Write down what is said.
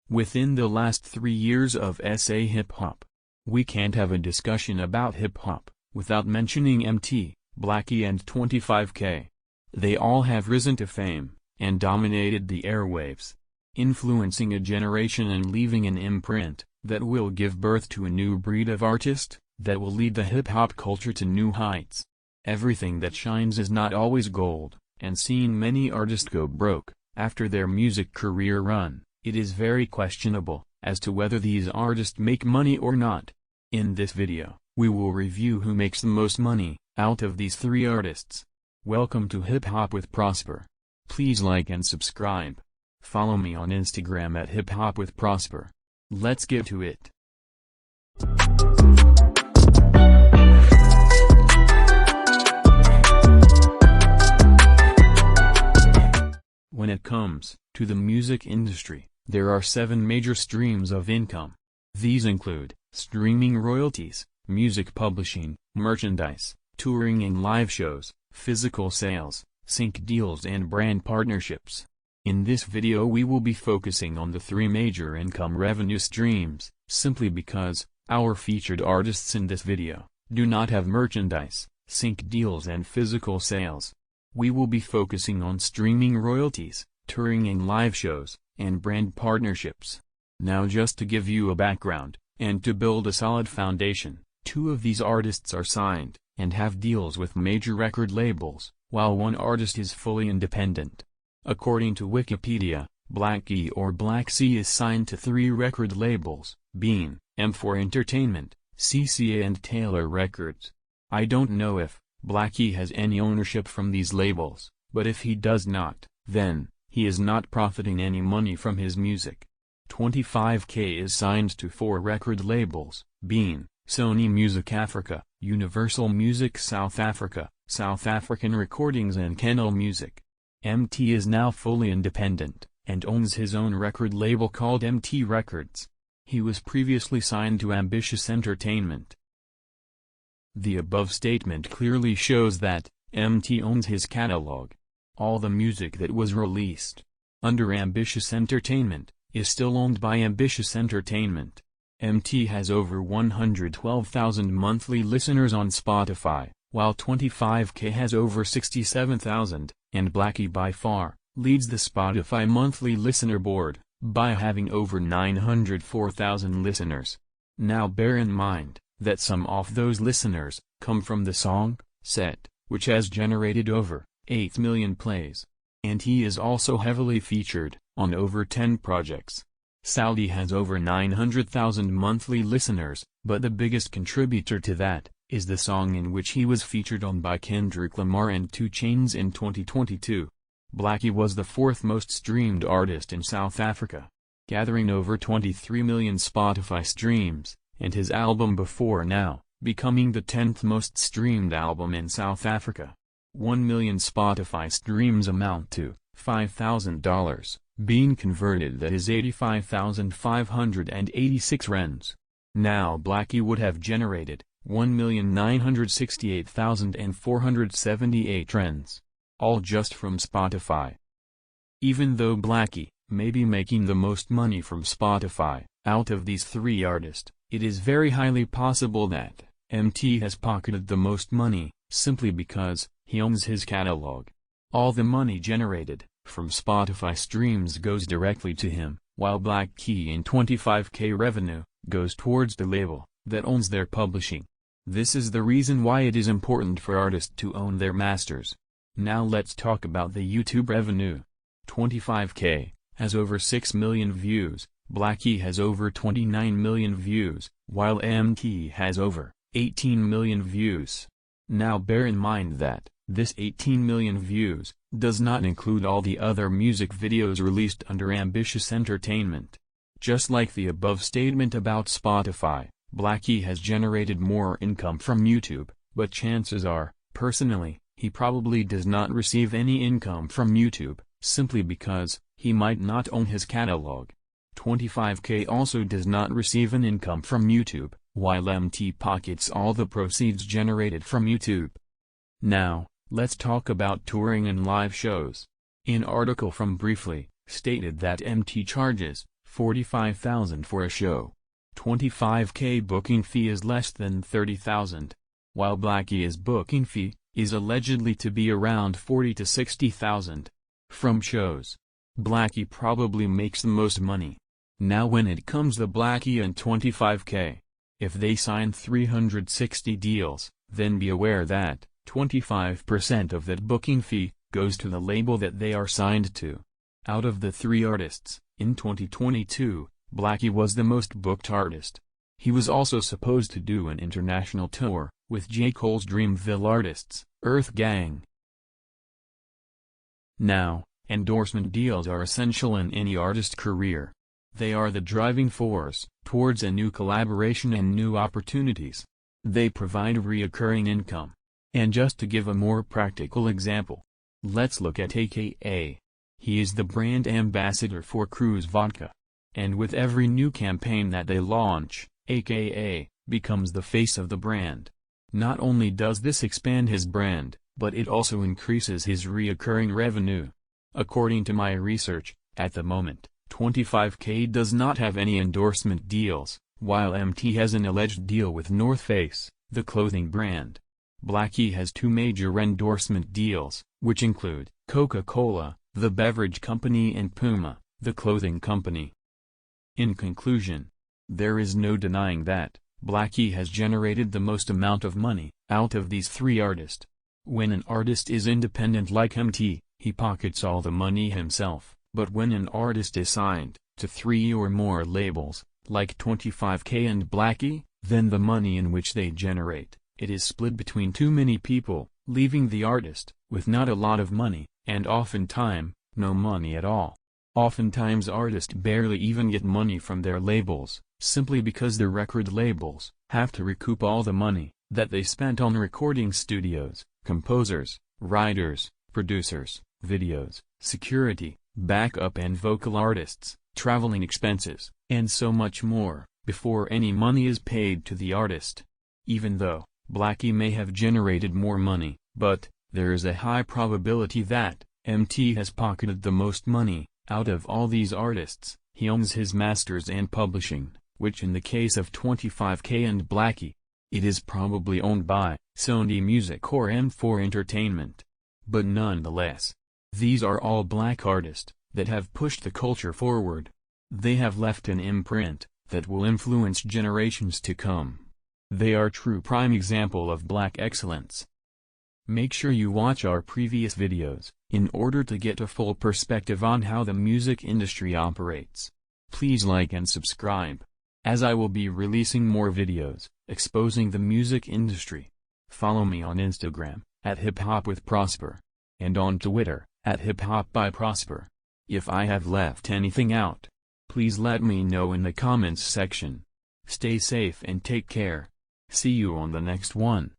Within the last 3 years of SA hip-hop, we can't have a discussion about hip-hop without mentioning Emtee, Blxckie and 25K. They all have risen to fame, and dominated the airwaves, influencing a generation and leaving an imprint that will give birth to a new breed of artist that will lead the hip-hop culture to new heights. Everything that shines is not always gold, and seeing many artists go broke after their music career run, it is very questionable as to whether these artists make money or not. In this video, we will review who makes the most money out of these 3 artists. Welcome to Hip Hop with Prosper. Please like and subscribe. Follow me on Instagram at Hip Hop with Prosper. Let's get to it. When it comes to the music industry, there are 7 major streams of income. These include streaming royalties, music publishing, merchandise, touring and live shows, physical sales, sync deals and brand partnerships. In this video we will be focusing on the 3 major income revenue streams, simply because our featured artists in this video do not have merchandise, sync deals and physical sales. We will be focusing on streaming royalties, touring and live shows, and brand partnerships. Now just to give you a background, and to build a solid foundation, 2 of these artists are signed, and have deals with major record labels, while 1 artist is fully independent. According to Wikipedia, Blxckie or Blxckie is signed to 3 record labels, being M4 Entertainment, CCA and Taylor Records. I don't know if Blxckie has any ownership from these labels, but if he does not, then he is not profiting any money from his music. 25K is signed to 4 record labels, being Sony Music Africa, Universal Music South Africa, South African Recordings and Kennel Music. Emtee is now fully independent, and owns his own record label called Emtee Records. He was previously signed to Ambitious Entertainment. The above statement clearly shows that Emtee owns his catalog. All the music that was released under Ambitious Entertainment is still owned by Ambitious Entertainment. Emtee has over 112,000 monthly listeners on Spotify, while 25K has over 67,000, and Blxckie by far leads the Spotify monthly listener board by having over 904,000 listeners. Now bear in mind that some of those listeners come from the song Set, which has generated over 8 million plays. And he is also heavily featured on over 10 projects. Saudi has over 900,000 monthly listeners, but the biggest contributor to that is the song in which he was featured on by Kendrick Lamar and 2 Chainz in 2022. Blxckie was the 4th most streamed artist in South Africa, gathering over 23 million Spotify streams, and his album Before Now becoming the 10th most streamed album in South Africa. 1 million Spotify streams amount to $5,000, being converted that is 85,586 rands. Now Blxckie would have generated 1,968,478 rands, all just from Spotify. Even though Blxckie may be making the most money from Spotify out of these 3 artists, it is very highly possible that Emtee has pocketed the most money, simply because he owns his catalog. All the money generated from Spotify streams goes directly to him, while Blxckie and 25K revenue goes towards the label that owns their publishing. This is the reason why it is important for artists to own their masters. Now let's talk about the YouTube revenue. 25K has over 6 million views, Blxckie has over 29 million views, while Emtee has over 18 million views. Now bear in mind that this 18 million views does not include all the other music videos released under Ambitious Entertainment. Just like the above statement about Spotify, Blxckie has generated more income from YouTube, but chances are, personally, he probably does not receive any income from YouTube, simply because he might not own his catalog. 25K also does not receive an income from YouTube, while Emtee pockets all the proceeds generated from YouTube. Now, let's talk about touring and live shows. An article from Briefly stated that Emtee charges $45,000 for a show. $25K booking fee is less than $30,000. While Blxckee's booking fee is allegedly to be around $40,000 to $60,000. From shows, Blxckie probably makes the most money. Now when it comes to Blxckie and 25K, if they sign 360 deals, then be aware that 25% of that booking fee goes to the label that they are signed to. Out of the three artists, in 2022, Blxckie was the most booked artist. He was also supposed to do an international tour with J. Cole's Dreamville artists, Earth Gang. Now, endorsement deals are essential in any artist career. They are the driving force towards a new collaboration and new opportunities. They provide recurring income. And just to give a more practical example, let's look at AKA. He is the brand ambassador for Cruise Vodka. And with every new campaign that they launch, AKA becomes the face of the brand. Not only does this expand his brand, but it also increases his recurring revenue. According to my research, at the moment, 25K does not have any endorsement deals, while Emtee has an alleged deal with North Face, the clothing brand. Blxckie has two major endorsement deals, which include Coca-Cola, the beverage company, and Puma, the clothing company. In conclusion, there is no denying that Blxckie has generated the most amount of money out of these three artists. When an artist is independent like Emtee, he pockets all the money himself, but when an artist is signed to 3 or more labels, like 25K and Blxckie, then the money in which they generate, it is split between too many people, leaving the artist with not a lot of money, and oftentimes, no money at all. Oftentimes artists barely even get money from their labels, simply because the record labels have to recoup all the money that they spent on recording studios, composers, writers, producers, videos, security, backup and vocal artists, traveling expenses, and so much more, before any money is paid to the artist. Even though Blxckie may have generated more money, but there is a high probability that Emtee has pocketed the most money out of all these artists. He owns his masters and publishing, which in the case of 25K and Blxckie, it is probably owned by Sony Music or M4 Entertainment. But nonetheless, these are all black artists that have pushed the culture forward. They have left an imprint that will influence generations to come. They are true prime example of black excellence. Make sure you watch our previous videos, in order to get a full perspective on how the music industry operates. Please like and subscribe, as I will be releasing more videos, exposing the music industry. Follow me on Instagram, @HipHopWithProsper, and on Twitter, @HipHopByProsper. If I have left anything out, please let me know in the comments section. Stay safe and take care. See you on the next one.